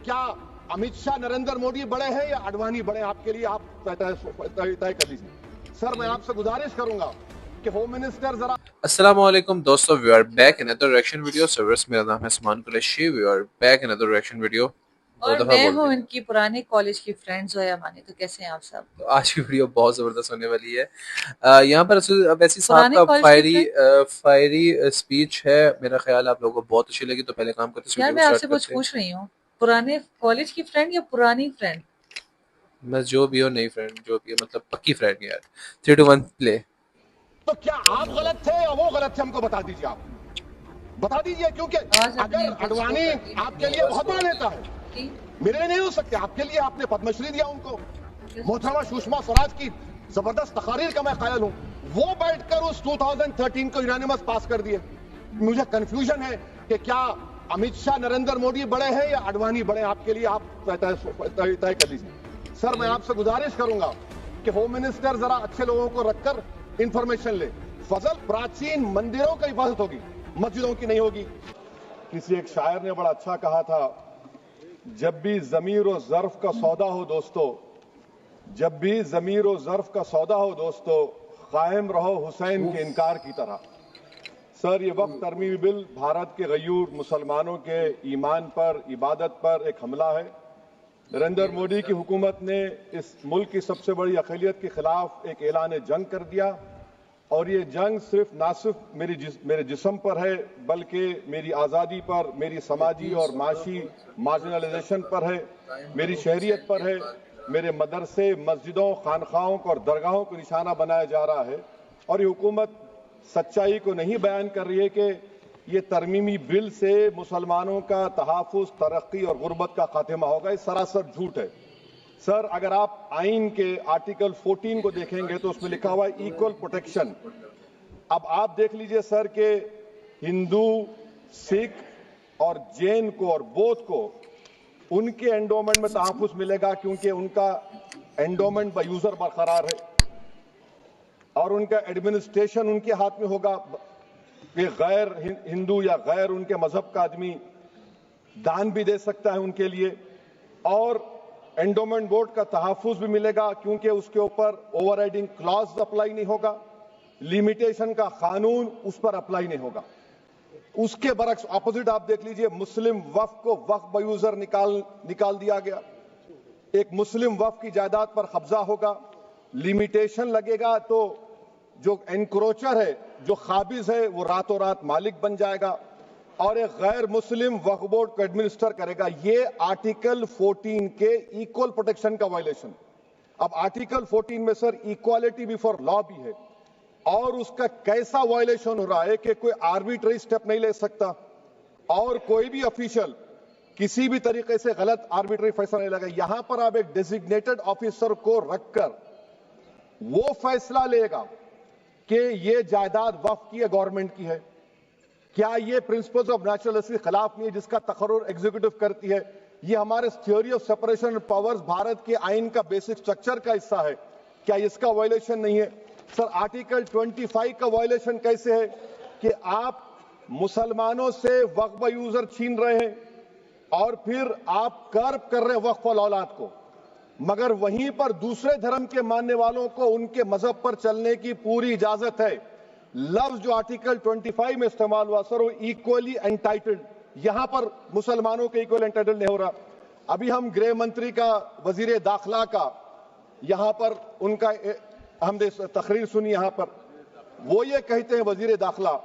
क्या अमित शाह नरेंद्र मोदी बड़े हैं या अडवाणी बड़े, आपके लिए आप तय कर लीजिए। सर मैं आपसे गुजारिश करूंगा कि होम मिनिस्टर जरा। अस्सलाम वालेकुम दोस्तों, we are back in other reaction video. Servers, मेरा नाम है Salman Qureshi. We are back in other reaction video. और मैं हूँ इनकी पुरानी कॉलेज की फ्रेंड जोया मानी। तो कैसे हैं आप सब? तो आज की वीडियो बहुत जबरदस्त होने वाली है। यहाँ पर वैसी साहब पुराने का कॉलेज की फायरी स्पीच है। मेरा ख्याल आप लोगों को बहुत अच्छी लगी। तो पहले काम करते हैं, यार वीडियो मैं को आपसे स्टार्ट कुछ करते हैं। पूछ रही हूँ, पुराने कॉलेज की फ्रेंड या पुरानी फ्रेंड? बस जो भी हो, नई फ्रेंड जो भी है, मतलब पक्की फ्रेंड यार। 3 2 1 प्ले। तो क्या आप गलत थे या वो गलत थे, हमको बता दीजिए। आप बता दीजिए, क्योंकि अगर अडवाणी आपके लिए बहुत बड़ा नेता है, मेरे लिए नहीं हो सकते, आपके लिए आपने पद्मश्री दिया उनको। मोहतरमा सुषमा स्वराज की जबरदस्त तकारीर का मैं कायल हूं। वो बैठकर उस 2013 को यूनानिमस पास कर दिए। मुझे कंफ्यूजन है कि क्या अमित शाह नरेंद्र मोदी बड़े हैं या अडवाणी बड़े, आपके लिए आप तय कर लीजिए। सर मैं आपसे गुजारिश करूंगा कि होम मिनिस्टर जरा अच्छे लोगों को रखकर इंफॉर्मेशन ले। फजल प्राचीन मंदिरों की इबादत होगी, मस्जिदों की नहीं होगी। किसी एक शायर ने बड़ा अच्छा कहा था, जब भी ज़मीर और ज़र्फ का सौदा हो दोस्तों, जब भी ज़मीर और ज़र्फ का सौदा हो दोस्तों, कायम रहो हुसैन के इनकार की तरह। सर ये वक्त तरमीमी बिल भारत के गयूर मुसलमानों के ईमान पर, इबादत पर एक हमला है। नरेंद्र मोदी की हुकूमत ने इस मुल्क की सबसे बड़ी अक़लियत के खिलाफ एक ऐलान जंग कर दिया, और ये जंग ना सिर्फ मेरे जिस्म पर है, बल्कि मेरी आज़ादी पर, मेरी समाजी और माशी मार्जिनलाइजेशन पर है, मेरी शहरियत पर है, मेरे मदरसे, मस्जिदों, खानखाहों और दरगाहों को निशाना बनाया जा रहा है। और ये हुकूमत सच्चाई को नहीं बयान कर रही है कि ये तरमीमी बिल से मुसलमानों का तहफ़्फ़ुज़, तरक्की और गुर्बत का खात्मा होगा। ये सरासर झूठ है। सर अगर आप आइन के आर्टिकल 14 को देखेंगे तो उसमें लिखा हुआ है इक्वल प्रोटेक्शन। अब आप देख लीजिए सर के हिंदू, सिख और जैन को और बौद्ध को उनके एंडोमेंट में तहफ़्फ़ुज़ मिलेगा, क्योंकि उनका एंडोमेंट बाय यूजर बरकरार है और उनका एडमिनिस्ट्रेशन उनके हाथ में होगा कि गैर हिंदू या गैर उनके मजहब का आदमी दान भी दे सकता है उनके लिए, और एंडोमेंट बोर्ड का तहफ़्फ़ुज़ भी मिलेगा, क्योंकि उसके ऊपर ओवरराइडिंग क्लॉज अप्लाई नहीं होगा, लिमिटेशन का कानून उस पर अप्लाई नहीं होगा। उसके बरक्स ऑपोजिट आप देख लीजिए, मुस्लिम वक्फ को वक्फ बाय यूजर निकाल दिया गया। एक मुस्लिम वक्फ की जायदाद पर कब्जा होगा, लिमिटेशन लगेगा तो जो एनक्रोचर है, जो खाबिज है, वो रातों रात मालिक बन जाएगा और एक गैर मुस्लिम वक्फ बोर्ड को एडमिनिस्टर करेगा। ये आर्टिकल 14 के इक्वल प्रोटेक्शन का वायलेशन। अब आर्टिकल 14 में सर इक्वालिटी बिफोर लॉ भी है, और उसका कैसा वायलेशन हो रहा है कि कोई आर्बिट्ररी स्टेप नहीं ले सकता और कोई भी ऑफिशियल किसी भी तरीके से गलत आर्बिट्ररी फैसला नहीं लगा। यहां पर आप एक डेजिग्नेटेड ऑफिसर को रखकर वो फैसला लेगा कि ये जायदाद वक्फ की है, गवर्नमेंट की है। क्या ये प्रिंसिपल्स ऑफ नेचुरलिटी के खिलाफ नहीं है जिसका तकर्रुर एग्जीक्यूटिव करती है? ये हमारे theory of separation of powers, Bharat के आइन का बेसिक स्ट्रक्चर का हिस्सा है। क्या इसका वायलेशन नहीं है? सर आर्टिकल 25 का वायलेशन कैसे है कि आप मुसलमानों से वक्फ बाय यूजर छीन रहे हैं और फिर आप कर्ब कर रहे हैं वक्फ वाल औलाद को, मगर वहीं पर दूसरे धर्म के मानने वालों को उनके मजहब पर चलने की पूरी इजाजत है। लफ्ज जो आर्टिकल 25 में इस्तेमाल हुआ सर, वो इक्वली एंटाइटल्ड, यहां पर मुसलमानों के इक्वल एंटाइटल्ड नहीं हो रहा। अभी हम गृह मंत्री का, वजीर दाखिला का यहां पर उनका हमने तकरीर सुनी, यहां पर वो ये कहते हैं, वजीर दाखिला,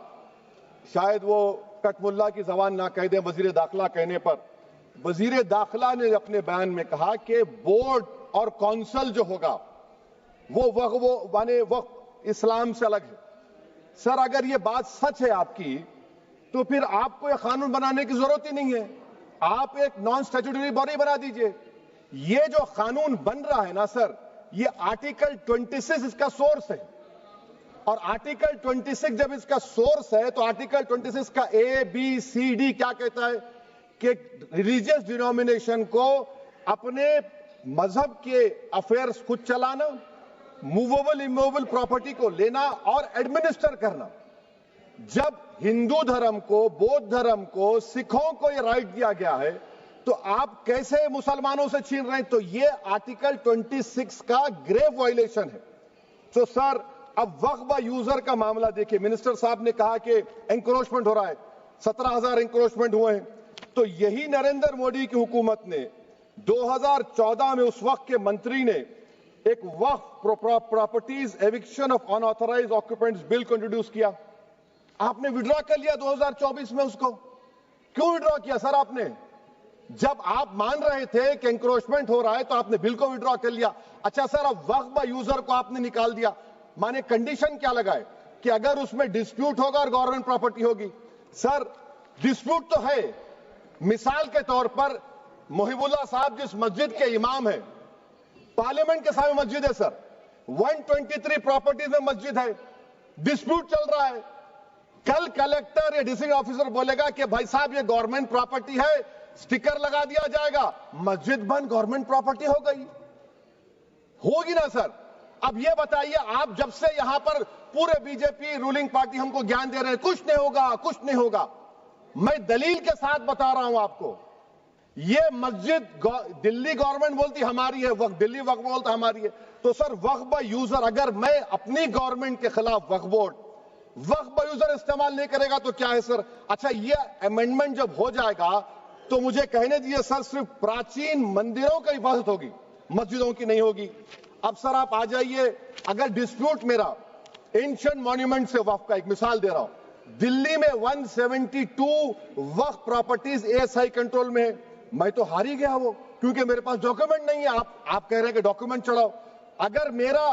शायद वो कटमुल्ला की जबान ना कह दें, वजीर दाखिला कहने पर वजीर दाखिला ने अपने बयान में कहा कि बोर्ड और काउंसिल जो होगा वो माने वक्फ इस्लाम से अलग है। सर अगर ये बात सच है आपकी, तो फिर आपको यह कानून बनाने की जरूरत ही नहीं है, आप एक नॉन स्टैट्यूटरी बॉडी बना दीजिए। ये जो कानून बन रहा है ना सर, ये आर्टिकल 26 इसका सोर्स है, और आर्टिकल 26 जब इसका सोर्स है तो आर्टिकल 26 का ABCD क्या कहता है कि रिलीजियस डिनोमिनेशन को अपने मजहब के अफेयर्स खुद चलाना, मूवेबल इमूवेबल प्रॉपर्टी को लेना और एडमिनिस्टर करना। जब हिंदू धर्म को, बौद्ध धर्म को, सिखों को यह राइट दिया गया है तो आप कैसे मुसलमानों से छीन रहे हैं? तो ये आर्टिकल 26 का ग्रेव वायलेशन है। तो सर अब वक्फ यूजर का मामला देखिए, मिनिस्टर साहब ने कहा कि एंक्रोचमेंट हो रहा है, 17,000 एंक्रोचमेंट हुए हैं। तो यही नरेंद्र मोदी की हुकूमत ने 2014 में उस वक्त के मंत्री ने एक Waqf properties eviction of unauthorised occupants bill को इंट्रोड्यूस किया। आपने विड्रॉ कर लिया 2024 में उसको। क्यों विड्रॉ किया सर आपने? जब आप मान रहे थे कि एंक्रोचमेंट हो रहा है तो आपने बिल को विड्रॉ कर लिया। अच्छा सर, अब वक्फ यूजर को आपने निकाल दिया, माने कंडीशन क्या लगाए कि अगर उसमें डिस्प्यूट होगा और गवर्नमेंट प्रॉपर्टी होगी। सर डिस्प्यूट तो है, मिसाल के तौर पर मोहिबुल्लाह साहब जिस मस्जिद के इमाम है, पार्लियामेंट के सामने मस्जिद है सर, 123 प्रॉपर्टीज में मस्जिद है, डिस्प्यूट चल रहा है। कल कलेक्टर या डिस्ट्रिक्ट ऑफिसर बोलेगा कि भाई साहब ये गवर्नमेंट प्रॉपर्टी है, स्टिकर लगा दिया जाएगा, मस्जिद बंद, गवर्नमेंट प्रॉपर्टी हो गई, होगी ना सर? अब ये बताइए, आप जब से यहां पर पूरे बीजेपी रूलिंग पार्टी हमको ज्ञान दे रहे हैं कुछ नहीं होगा, कुछ नहीं होगा, मैं दलील के साथ बता रहा हूं आपको। ये मस्जिद दिल्ली गवर्नमेंट बोलती हमारी है, वक्फ दिल्ली वक्फ बोलता हमारी है। तो सर वक्फ यूजर, अगर मैं अपनी गवर्नमेंट के खिलाफ वक्फ बोर्ड वक्फ यूजर इस्तेमाल नहीं करेगा तो क्या है सर? अच्छा, ये अमेंडमेंट जब हो जाएगा तो मुझे कहने दीजिए सर, सिर्फ प्राचीन मंदिरों की हिफाजत होगी, मस्जिदों की नहीं होगी। अब सर आप आ जाइए, अगर डिस्प्यूट मेरा एंशिएंट मॉन्यूमेंट से वक्फ का, एक मिसाल दे रहा हूं, दिल्ली में 172 वक्फ प्रॉपर्टीज एएसआई कंट्रोल में है, मैं तो हार ही गया वो, क्योंकि मेरे पास डॉक्यूमेंट नहीं है। आप कह रहे हैं कि डॉक्यूमेंट चढ़ाओ। अगर मेरा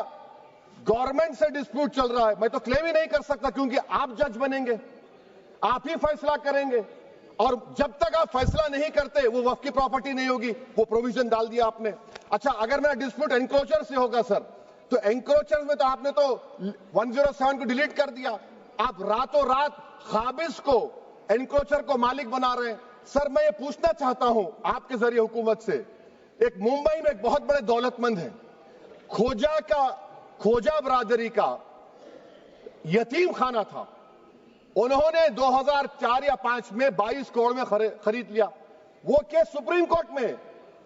गवर्नमेंट से डिस्प्यूट चल रहा है, मैं तो क्लेम ही नहीं कर सकता, क्योंकि आप जज बनेंगे, आप ही फैसला करेंगे, और जब तक आप फैसला नहीं करते वो वक्फ की प्रॉपर्टी नहीं होगी। वो प्रोविजन डाल दिया आपने। अच्छा, अगर मेरा डिस्प्यूट एंक्रोचर से होगा सर, तो एंक्रोचर में तो आपने तो 107 को डिलीट कर दिया। आप रातों रात खाबिज को, एंक्रोचर को मालिक बना रहे हैं। सर मैं ये पूछना चाहता हूं आपके जरिए हुकूमत से, एक मुंबई में एक बहुत बड़े दौलतमंद है, खोजा बरादरी का यतीम खाना था, उन्होंने 2004 या 5 में 22 करोड़ में खरीद लिया। वो केस सुप्रीम कोर्ट में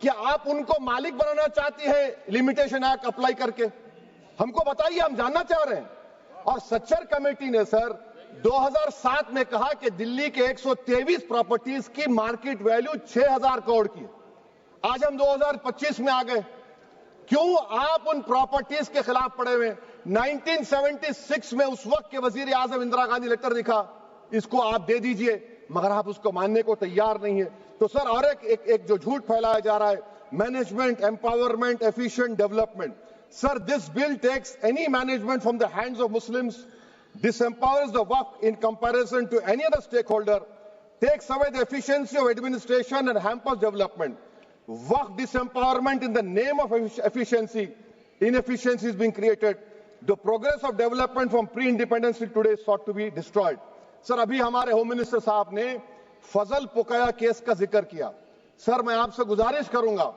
कि आप उनको मालिक बनाना चाहती है लिमिटेशन एक्ट अप्लाई करके, हमको बताइए, हम जानना चाह रहे हैं। और सच्चर कमेटी ने सर 2007 में कहा कि दिल्ली के 123 प्रॉपर्टीज की मार्केट वैल्यू 6,000 करोड़ की। आज हम 2025 में आ गए, क्यों आप उन प्रॉपर्टीज के खिलाफ पड़े हुए? 1976 में उस वक्त के वजीर आजम इंदिरा गांधी लेटर लिखा, इसको आप दे दीजिए, मगर आप उसको मानने को तैयार नहीं है। तो सर और एक जो झूठ फैलाया जा रहा है, management empowerment efficient development. Sir this bill takes any management from the hands of Muslims, disempowers the waqf in comparison to any other stakeholder, takes away the efficiency of administration and hampers development. Waqf disempowerment in the name of efficiency, inefficiency is being created. The progress of development from pre-independence till today is sought to be destroyed. Sir अभी हमारे home minister साहब ने फजल पुकाया case का जिक्र किया। Sir मैं आपसे गुजारिश करूंगा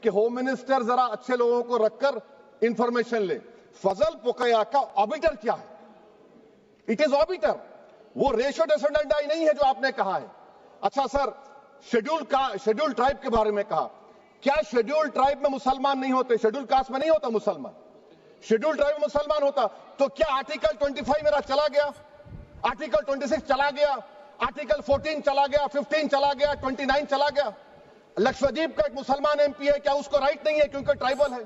कि होम मिनिस्टर जरा अच्छे लोगों को रखकर इंफॉर्मेशन ले। फजल पुकाया का ऑबिटर क्या है? इट इज ऑबिटर, वो रेशियो डिसेंडेंटाई नहीं है जो आपने कहा है। अच्छा सर, शेड्यूल ट्राइब के बारे में कहा, क्या शेड्यूल ट्राइब में मुसलमान नहीं होते? शेड्यूल कास्ट में नहीं होता मुसलमान, शेड्यूल ट्राइब में मुसलमान होता। तो क्या आर्टिकल 25 मेरा चला गया, आर्टिकल 26 चला गया, आर्टिकल 14 चला गया, 15 चला गया, 29 चला गया? लक्षद्वीप का एक मुसलमान एमपी है, क्या उसको राइट नहीं है क्योंकि ट्राइबल है?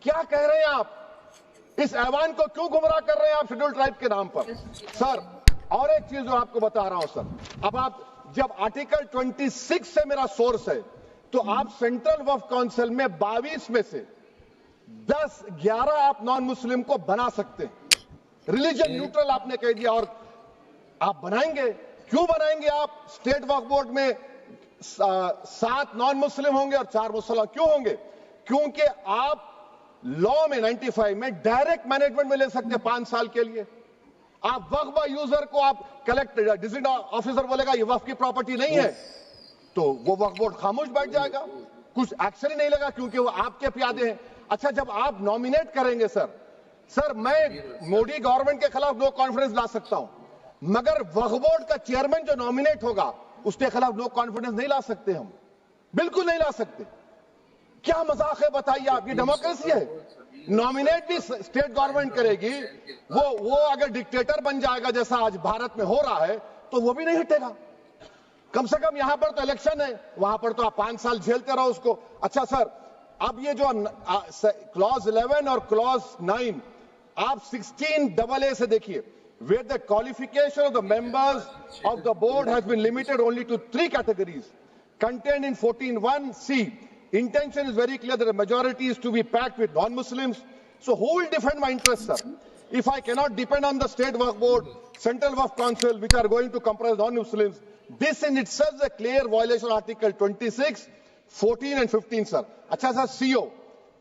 क्या कह रहे हैं आप? इस ऐवान को क्यों गुमराह कर रहे हैं आप शेड्यूल ट्राइब के नाम पर? सर और एक चीज जो आपको बता रहा हूं सर, अब आप जब आर्टिकल 26 से मेरा सोर्स है, तो आप सेंट्रल वक्फ काउंसिल में 22 में से 10-11 आप नॉन मुस्लिम को बना सकते हैं। रिलीजन न्यूट्रल आपने कह दिया, और आप बनाएंगे, क्यों बनाएंगे आप? स्टेट वक्फ बोर्ड में 7 नॉन मुस्लिम होंगे और 4 मुसलमान। क्यों होंगे? क्योंकि आप लॉ में 95 में डायरेक्ट मैनेजमेंट में ले सकते हैं 5 साल के लिए। आप वक्फ यूजर को आप कलेक्टर डिस्ट्रिक्ट ऑफिसर बोलेगा ये वक्फ की प्रॉपर्टी नहीं है, तो वो वक्फ बोर्ड खामोश बैठ जाएगा, कुछ एक्शन ही नहीं लगा, क्योंकि वो आपके प्यादे हैं। अच्छा, जब आप नॉमिनेट करेंगे सर मैं मोदी गवर्नमेंट के खिलाफ नो कॉन्फिडेंस ला सकता हूं, मगर वक्फ बोर्ड का चेयरमैन जो नॉमिनेट होगा उसके खिलाफ नो कॉन्फिडेंस नहीं ला सकते हम। बिल्कुल नहीं ला सकते। क्या मजाक है बताइए आप, ये डेमोक्रेसी है? नॉमिनेट भी स्टेट गवर्नमेंट करेगी, वो अगर डिक्टेटर बन जाएगा जैसा आज भारत में हो रहा है तो वो भी नहीं हटेगा। कम से कम यहां पर तो इलेक्शन है, वहां पर तो आप 5 साल झेलते रहो उसको। अच्छा सर, अब ये जो क्लॉज 11 और क्लॉज 9 आप 16AA से देखिए, where the qualification of the members of the board has been limited only to 3 categories contained in 14(1)(c). Intention is very clear that the majority is to be packed with non-Muslims. So who will defend my interests, sir? If I cannot depend on the state work board, central work council, which are going to comprise non-Muslims, this in itself is a clear violation of Article 26, 14 and 15, sir. अच्छा sir, CO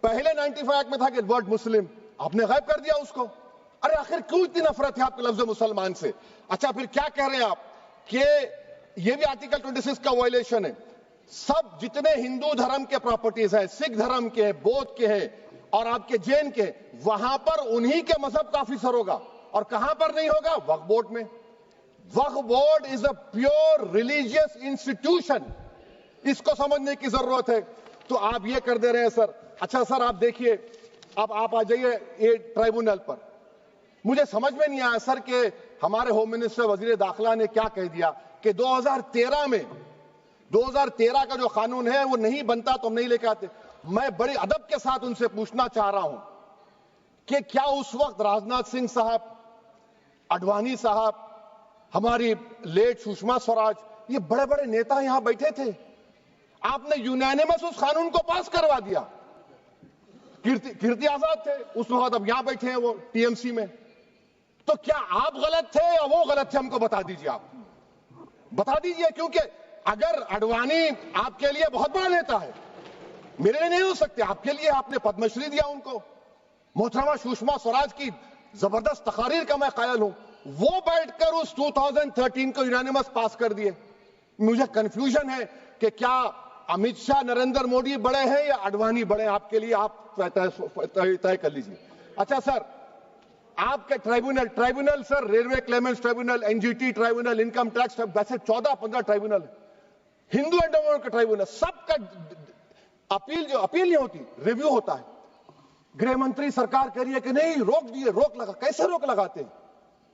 पहले 95 act में था कि word मुस्लिम, आपने गायब कर दिया उसको। अरे आखिर क्यों इतनी नफरत है आपको लफ्ज मुसलमान से? अच्छा फिर क्या कह रहे हैं आप कि ये भी आर्टिकल 26 का वायलेशन है। सब जितने हिंदू धर्म के प्रॉपर्टीज हैं, सिख धर्म के हैं, बौद्ध के हैं और आपके जैन के, वहां पर उन्हीं के मजहब का ऑफिसर होगा। और कहां पर नहीं होगा? वक्फ बोर्ड में। Waqf board is a pure religious institution, इसको समझने की जरूरत है। तो आप ये कर दे रहे हैं सर। अच्छा सर, आप देखिए, अब आप आ जाइए ये ट्राइब्यूनल पर। मुझे समझ में नहीं आया सर कि हमारे होम मिनिस्टर वजीर दाखिला ने क्या कह दिया कि 2013 का जो कानून है वो नहीं बनता तो हम नहीं लेके आते। मैं बड़े अदब के साथ उनसे पूछना चाह रहा हूं कि क्या उस वक्त राजनाथ सिंह साहब, अडवाणी साहब, हमारी लेट सुषमा स्वराज, ये बड़े बड़े नेता यहां बैठे थे? आपने यूनानिमस उस कानून को पास करवा दिया। कीर्ति आजाद थे उस वक्त, अब यहां बैठे हैं वो टीएमसी में। तो क्या आप गलत थे या वो गलत थे? हमको बता दीजिए, आप बता दीजिए। क्योंकि अगर अडवाणी आपके लिए बहुत बड़ा नेता है, मेरे लिए नहीं हो सकते, आपके लिए आपने पद्मश्री दिया उनको। मोहतरमा सुषमा स्वराज की जबरदस्त तकारीर का मैं कायल हूं, वो बैठकर उस 2013 को यूनानिमस पास कर दिए। मुझे कंफ्यूजन है कि क्या अमित शाह, नरेंद्र मोदी बड़े हैं या अडवाणी बड़े हैं? आपके लिए आप तय कर लीजिए। अच्छा सर, आपके tribunal sir, railway Clements tribunal, NGT tribunal, income tax, वैसे 14-15 ट्राइब्यूनल है, हिंदू एंडोमेंट का ट्राइब्यूनल, सबका अपील नहीं होती, रिव्यू होता है। गृह मंत्री सरकार कह रही है कि नहीं, रोक दिए, रोक लगा। कैसे रोक लगाते हैं?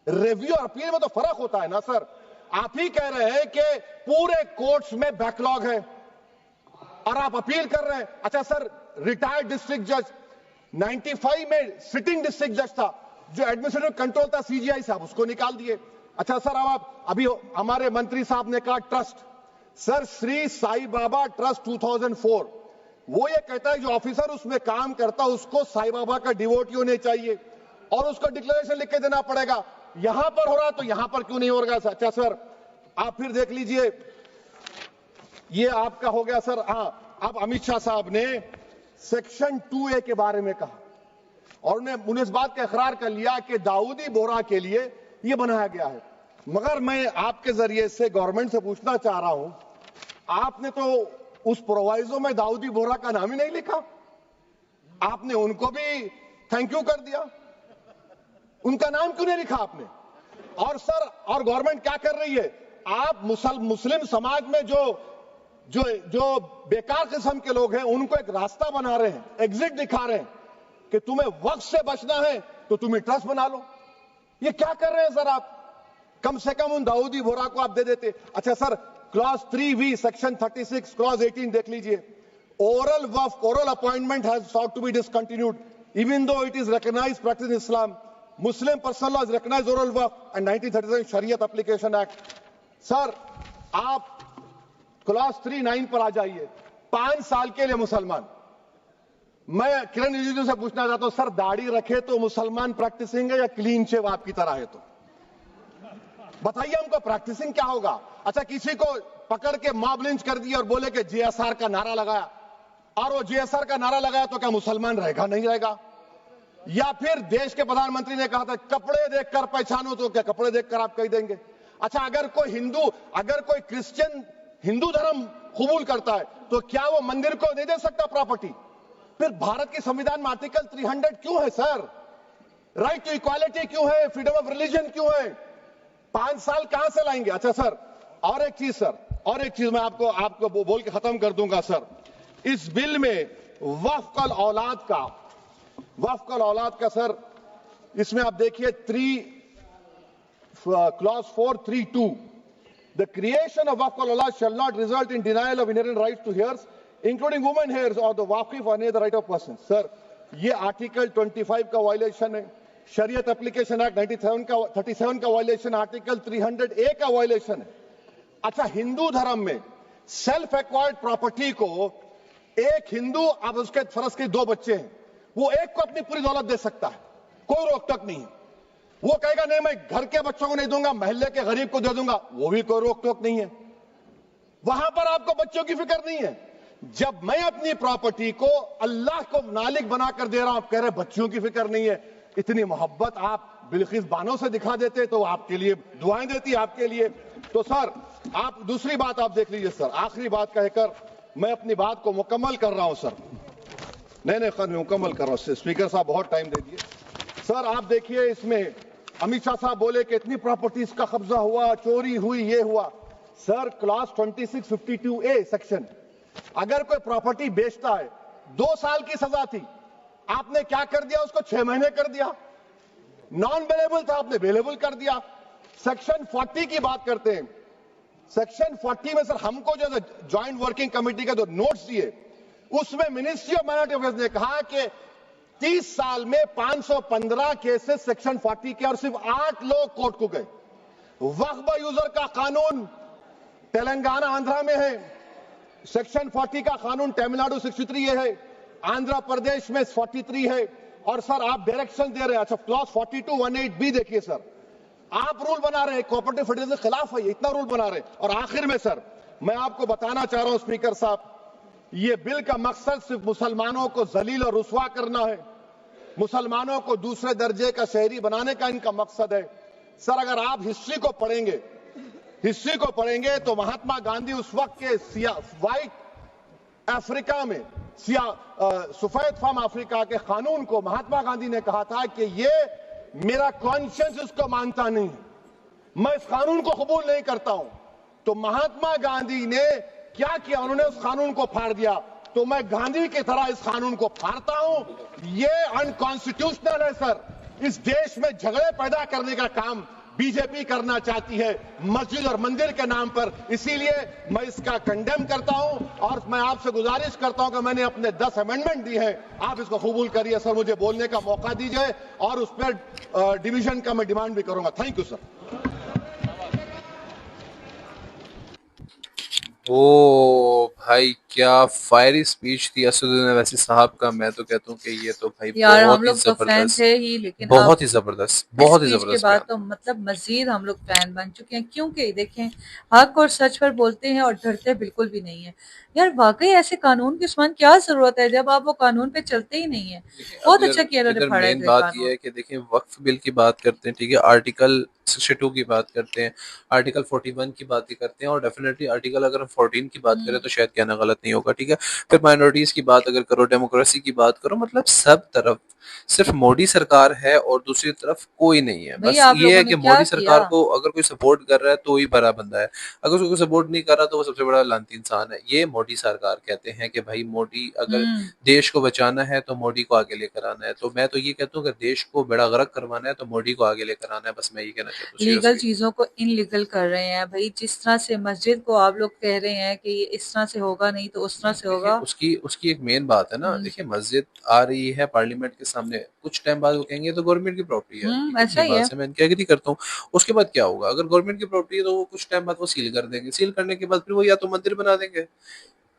रिव्यू और अपील में तो फर्क होता है ना सर। आप ही कह रहे हैं कि पूरे कोर्ट्स में बैकलॉग है और आप अपील कर रहे हैं। अच्छा सर, रिटायर्ड डिस्ट्रिक्ट जज 95 में सिटिंग डिस्ट्रिक्ट जज था, जो एडमिनिस्ट्रेटिव कंट्रोल था सीजीआई साहब, उसको निकाल दिए। अच्छा सर, अब आप अभी हमारे मंत्री साहब ने कहा trust, sir Shri Sai Baba trust 2004, वो ये कहता है जो ऑफिसर उसमें काम करता उसको साई बाबा का डिवोटी होने चाहिए और उसको डिक्लेरेशन लिख के देना पड़ेगा। यहां पर हो रहा तो यहां पर क्यों नहीं हो रहा? अच्छा सर, आप फिर देख लीजिए, ये आपका हो गया सर। हाँ, अब अमित शाह साहब ने सेक्शन 2A के बारे में कहा और उन्हें इस बात का इकरार कर लिया कि दाऊदी बोहरा के लिए यह बनाया गया है। मगर मैं आपके जरिए से गवर्नमेंट से पूछना चाह रहा हूं, आपने तो उस प्रोवाइजो में दाऊदी बोहरा का नाम ही नहीं लिखा, आपने उनको भी थैंक यू कर दिया, उनका नाम क्यों नहीं लिखा आपने? और सर, और गवर्नमेंट क्या कर रही है? आप मुस्लिम समाज में जो बेकार किस्म के लोग हैं उनको एक रास्ता बना रहे हैं, एग्जिट दिखा रहे हैं कि तुम्हें वक्त से बचना है तो तुम्हें ट्रस्ट बना लो। ये क्या कर रहे हैं सर आप? कम से कम उन दाऊदी बोहरा को आप दे देते। अच्छा sir, clause 3V section 36 clause 18 देख लीजिए। Oral appointment has sought to be discontinued even though it is recognized practice in Islam. Muslim personal law is recognized oral waqf and 1937 Shariat Application Act. Sir, आप clause 3(9) पर आ जाइए। 5 साल के लिए मुसलमान। मैं किरण रिजिजू से पूछना चाहता हूं, सर दाढ़ी रखे तो मुसलमान प्रैक्टिसिंग है या क्लीन शेव आपकी तरह है? तो बताइए हमको, प्रैक्टिसिंग क्या होगा? अच्छा, किसी को पकड़ के मॉब लिंच कर दिया और बोले कि JSR का नारा लगाया, और वो JSR का नारा लगाया तो क्या मुसलमान रहेगा? नहीं रहेगा। या फिर देश के प्रधानमंत्री ने कहा था कपड़े देखकर पहचानो, तो क्या कपड़े देखकर आप कह देंगे? अच्छा, अगर कोई क्रिश्चियन हिंदू धर्म कबूल करता है तो क्या वो मंदिर को नहीं दे सकता प्रॉपर्टी? फिर भारत के संविधान में आर्टिकल 300 क्यों है सर? राइट टू इक्वालिटी क्यों है? फ्रीडम ऑफ रिलीजन क्यों है? 5 साल कहां से लाएंगे? अच्छा सर, और एक चीज सर, और एक चीज मैं आपको आपको बोल के खत्म कर दूंगा सर, इस बिल में वफ़्क़ औलाद का सर, इसमें आप देखिए क्लॉज 432, द क्रिएशन ऑफ वफ़्क़ aulad shall not result in denial of inherent rights to heirs including women heirs और द वाकिफ और the right of person. Sir ये आर्टिकल 25 का वायलेशन है, शरीयत एप्लीकेशन एक्ट 37 का वायलेशन, आर्टिकल 300A का वायलेशन है। अच्छा, हिंदू धर्म में सेल्फ एक्वायर्ड प्रॉपर्टी को एक हिंदू, अब उसके फर्ज के 2 बच्चे हैं, वो एक को अपनी पूरी दौलत दे सकता है, कोई रोक टोक नहीं है। वो कहेगा नहीं मैं घर के बच्चों को नहीं दूंगा, मोहल्ले के गरीब को दे दूंगा, वो भी कोई रोक टोक नहीं है। वहां पर आपको बच्चों की फिक्र नहीं है। जब मैं अपनी प्रॉपर्टी को अल्लाह को मालिक बनाकर दे रहा हूं, आप कह रहे बच्चों की फिक्र नहीं है। इतनी मोहब्बत आप बिल्किस बानो से दिखा देते तो आपके लिए दुआएं देती आपके लिए। तो सर आप दूसरी बात आप देख लीजिए सर, आखिरी बात कहकर मैं अपनी बात को मुकम्मल कर रहा हूं सर। नहीं खैर मैं मुकम्मल कर रहा हूं, स्पीकर साहब बहुत टाइम दे दिए। सर आप देखिए, इसमें अमित शाह साहब बोले कि इतनी प्रॉपर्टीज का कब्जा हुआ, चोरी हुई, ये हुआ। सर क्लास 2652A सेक्शन, अगर कोई प्रॉपर्टी बेचता है 2 साल की सजा थी, आपने क्या कर दिया, उसको 6 महीने कर दिया। नॉन बेलेबल था, आपने बेलेबल कर दिया। सेक्शन 40 की बात करते हैं, सेक्शन 40 में सर हमको जो ज्वाइंट वर्किंग कमेटी का जो नोट्स दिए, उसमें मिनिस्ट्री ऑफ माइनॉरिटी अफेयर्स ने कहा कि 30 साल में 515 केसेस सेक्शन 40 के और सिर्फ 8 लोग कोर्ट को गए। वक्फ यूजर का कानून तेलंगाना आंध्रा में है, सेक्शन 40 का कानून तमिलनाडु 63 है, आंध्र प्रदेश में 43 है। और सर आप डायरेक्शन दे रहे हैं, अच्छा क्लॉज 4218B देखिए सर, आप रूल बना रहे हैं, कोऑपरेटिव फेडरलिज्म के खिलाफ है, इतना रूल बना रहे हैं। और आखिर में सर मैं आपको बताना चाह रहा हूं स्पीकर साहब, ये बिल का मकसद सिर्फ मुसलमानों को जलील और रुस्वा करना है, मुसलमानों को दूसरे दर्जे का शहरी बनाने का इनका मकसद है। सर अगर आप हिस्ट्री को पढ़ेंगे तो महात्मा गांधी उस वक्त के व्हाइट अफ्रीका में सफेद फार्म अफ्रीका के कानून को महात्मा गांधी ने कहा था कि ये मेरा कॉन्शियंस इसको मानता नहीं, मैं इस कानून को कबूल नहीं करता हूं। तो महात्मा गांधी ने क्या किया, उन्होंने उस कानून को फाड़ दिया। तो मैं गांधी की तरह इस कानून को फाड़ता हूं। ये अनकॉन्स्टिट्यूशनल है सर। इस देश में झगड़े पैदा करने का काम बीजेपी करना चाहती है मस्जिद और मंदिर के नाम पर, इसीलिए मैं इसका कंडेम करता हूं। और मैं आपसे गुजारिश करता हूं कि मैंने अपने 10 अमेंडमेंट दी है, आप इसको कबूल करिए सर, मुझे बोलने का मौका दीजिए और उस पर डिवीजन का मैं डिमांड भी करूंगा। Thank you sir. ओ भाई क्या फायरी स्पीच थी असदुद्दीन अवैसी साहब का। मैं तो कहता हूँ कि ये तो भाई यार हम बहुत ही लोग तो फैन जबरदस्त, थे ही, लेकिन बहुत अब ही जबरदस्त, इस बहुत ही स्पीच के जबरदस्त बाद बयान। तो मतलब मजीद हम लोग फैन बन चुके हैं, क्योंकि देखें हक और सच पर बोलते हैं और डरते बिल्कुल भी नहीं है। यार वाकई ऐसे कानून की उस्मान क्या जरूरत है जब आप वो कानून पे चलते ही नहीं है। बहुत अच्छा किया इन्होंने इधर फाड़ा मेन है बात ये कानून। है कि देखिए वक्फ बिल की बात करते हैं, ठीक है, आर्टिकल 62 की बात करते हैं, आर्टिकल 41 की बात करते हैं, और डेफिनेटली आर्टिकल अगर हम 14 की बात करें तो शायद कहना गलत नहीं होगा, ठीक है। फिर माइनॉरिटीज की बात अगर करो, डेमोक्रेसी की बात करो, मतलब सब तरफ सिर्फ मोदी सरकार है और दूसरी तरफ कोई नहीं है। भाई बस आप ये लोगों है ने कि क्या मोदी किया? सरकार को अगर कोई सपोर्ट कर रहा है तो ही बड़ा बंदा है, अगर उसको सपोर्ट नहीं कर रहा तो वो सबसे बड़ा लानती इंसान है। ये मोदी सरकार कहते हैं कि भाई मोदी अगर देश को बचाना है तो मोदी को आगे लेकर आना है। तो मैं तो ये कहता हूँ कि देश को बेड़ा गर्क करवाना है तो मोदी को आगे लेकर आना है। बस मैं ये कहना चाहता हूँ। लीगल सीरियसली चीजों को इनलीगल कर रहे हैं भाई। जिस तरह से मस्जिद को आप लोग कह रहे हैं कि ये इस तरह से होगा नहीं तो उस तरह से देखिए होगा। उसकी उसकी एक मेन बात है ना, देखिए मस्जिद आ रही है पार्लियामेंट के सामने, कुछ टाइम बाद वो कहेंगे तो गवर्नमेंट की प्रॉपर्टी है, ठीक है, ऐसा ये ही बात है। से मैं इनकी एग्री करता हूँ। उसके बाद क्या होगा, अगर गवर्नमेंट की प्रॉपर्टी है तो वो कुछ टाइम बाद वो सील कर देंगे, सील करने के बाद फिर वो या तो मंदिर बना देंगे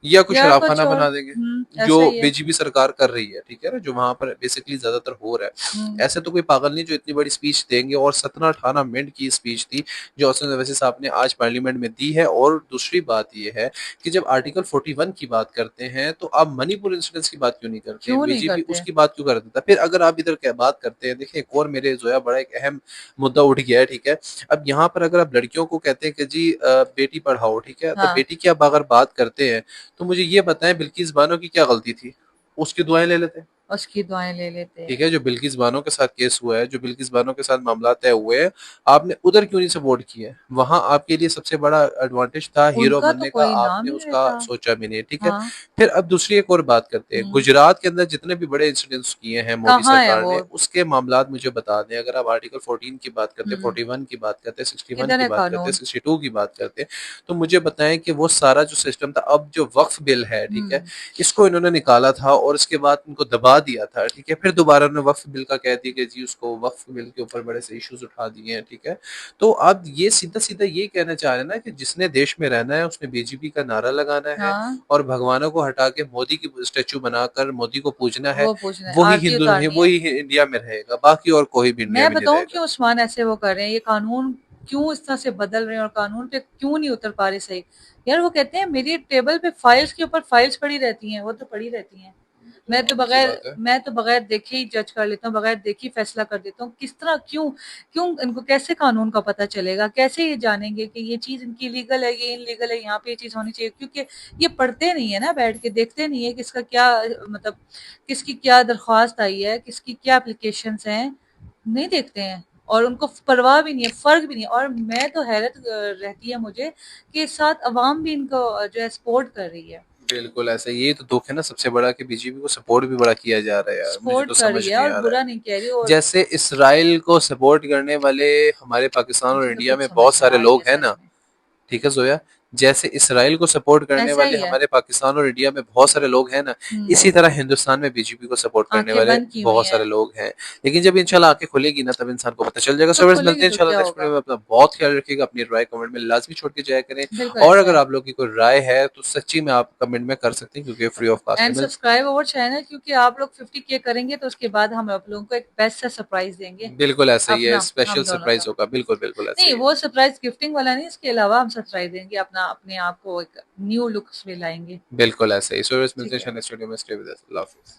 या कुछ या कुछ शराबखाना और। बना देंगे, जो ऐसा ही है। बीजेपी सरकार कर रही है, ठीक है ना, जो वहां पर बेसिकली ज्यादातर हो रहा है। ऐसे तो कोई पागल नहीं जो इतनी बड़ी स्पीच देंगे, और 17-18 मिनट की स्पीच थी जो असद अवैसी साहब ने आज पार्लियामेंट में दी है। और दूसरी बात यह है कि जब आर्टिकल 41 की बात करते हैं तो आप मणिपुर इंसिडेंस की बात क्यों नहीं करते, क्यों नहीं बीजेपी करते? उसकी बात क्यों कर देता। फिर अगर आप इधर क्या बात करते हैं, देखिए एक और मेरे जोया बड़ा एक अहम मुद्दा उठ गया है, ठीक है। अब यहाँ पर अगर आप लड़कियों को कहते हैं कि जी बेटी पढ़ाओ, ठीक है, तो हाँ। बेटी की आप अगर बात करते हैं तो मुझे ये बताएं बिल्किस बानो की क्या गलती थी, उसकी दुआएं ले लेते हैं। उसकी दुआएं ले लेते ठीक हैं। है, जो बिल्किस बानो के साथ केस हुआ है, जो बिल्किस बानो के साथ मामला तय हुए हैं, आपने उधर क्यों नहीं सपोर्ट किया? वहां आपके लिए सबसे बड़ा एडवांटेज था हीरो उनका तो बनने का, कोई नाम आपने ही नहीं उसका लेता। सोचा भी नहीं। ठीक है, हाँ। फिर अब दूसरी एक और बात करते हैं। हम्म। गुजरात के अंदर जितने भी बड़े इंसिडेंट्स किए हैं मोदी कहाँ है सरकार वो? ने, उसके मामलात मुझे बता दें। अगर आप आर्टिकल 14 की बात करते हैं, हम्म। 41 की बात करते हैं, 61 किधर की है बात करते हैं, कानून? 62 की बात करते हैं, तो मुझे बताएं कि वो सारा जो सिस्टम था, अब जो वक्फ बिल है, ठीक है, हम्म। इसको इन्होंने निकाला था और उसके बाद इनको दबा दिया था। ठीक है, फिर दोबारा उन्होंने वक्फ बिल का कह दिया कि जी उसको वक्फ बिल के ऊपर बड़े से इश्यूज उठा दिए हैं। ठीक है, तो अब ये सीधा सीधा ये कहना चाह रहे हैं ना कि जिसने देश में रहना है उसने बीजेपी का नारा लगाना है हाँ, और भगवानों को हटा के मोदी की स्टेचू बनाकर मोदी को पूजना है। वो पूछना है, वही आरती हिंदू नहीं, उतारनी है। वही इंडिया में रहेगा, बाकी और कोई भी इंडिया मैं में नहीं बताऊं रहेगा। क्यों उस्मान ऐसे वो कर रहे हैं, ये कानून क्यों इस तरह से बदल रहे हैं और कानून पे क्यों नहीं उतर पा रहे सही। यार वो कहते हैं मेरी टेबल पे फाइल्स के ऊपर फाइल्स पड़ी रहती हैं, वो तो पड़ी रहती हैं। सी बात है। मैं तो बगैर देखे ही जज कर लेता हूँ, बगैर देखे ही फैसला कर देता हूँ। किस तरह, क्यों क्यों इनको कैसे कानून का पता चलेगा? कैसे ये जानेंगे कि ये चीज इनकी लीगल है, ये इनलीगल है, यहाँ पे ये चीज होनी चाहिए? क्योंकि ये पढ़ते नहीं है ना, बैठ के देखते नहीं है किसका क्या, मतलब किसकी क्या दरख्वास्त आई है, किसकी क्या एप्लीकेशन हैं, नहीं देखते हैं। और उनको परवाह भी नहीं है, फर्क भी नहीं है। और मैं तो हैरत रहती है मुझे कि साथ अवाम भी इनको जो है सपोर्ट कर रही है, बिल्कुल ऐसा, ये तो दुख है ना सबसे बड़ा कि बीजेपी को सपोर्ट भी बड़ा किया जा रहा है यार, मुझे सपोर्ट तो कर समझ रही है नहीं और आ रहा बुरा है। नहीं कह रही। और जैसे इसराइल को सपोर्ट करने वाले हमारे पाकिस्तान और मुझे तो इंडिया कुछ में समझ बहुत में सारे आ रही है लोग हैं सच ना। में। ठीक है जोया, जैसे इसराइल को सपोर्ट करने ऐसा वाले ही है। हमारे पाकिस्तान और इंडिया में बहुत सारे लोग हैं ना, हम्म। इसी तरह हिंदुस्तान में बीजेपी को सपोर्ट करने आंखें वाले बंद की हुई बहुत हैं। सारे लोग हैं। लेकिन जब इंशाल्लाह आंखें खुलेगी ना, तब इंसान को पता चल जाएगा। तो सो बस खुलेगी मिलते हैं तो इंशाल्लाह क्या नेक्स्ट वीडियो होगा। में। अपना बहुत ख्याल रखिएगा, अपनी राय कमेंट में लाजमी छोड़ के जाया करें। बिल्कुल और ऐसा अगर है। आप लोग की कोई राय है तो सच्ची में आप कमेंट में कर सकते हैं, क्योंकि फ्री ऑफ कास्ट एंड है। सब्सक्राइब अवर चैनल, क्योंकि आप लोग 50K करेंगे तो उसके बाद हम आप लोगों को एक बेस्ट सा सरप्राइज देंगे, बिल्कुल ऐसा ही है, अपना, स्पेशल हम दोनों सरप्राइज का। होगा। बिल्कुल बिल्कुल ऐसा नहीं, ही है। वो सरप्राइज गिफ्टिंग वाला नहीं, इसके अलावा हम सरप्राइज देंगे, अपना अपने आप को एक न्यू लुक्स में लाएंगे। बिल्कुल ऐसा ही। सो मिलते ठीक है। हैं नेक्स्ट वीडियो में। Stay with us. अल्लाह हाफिज़।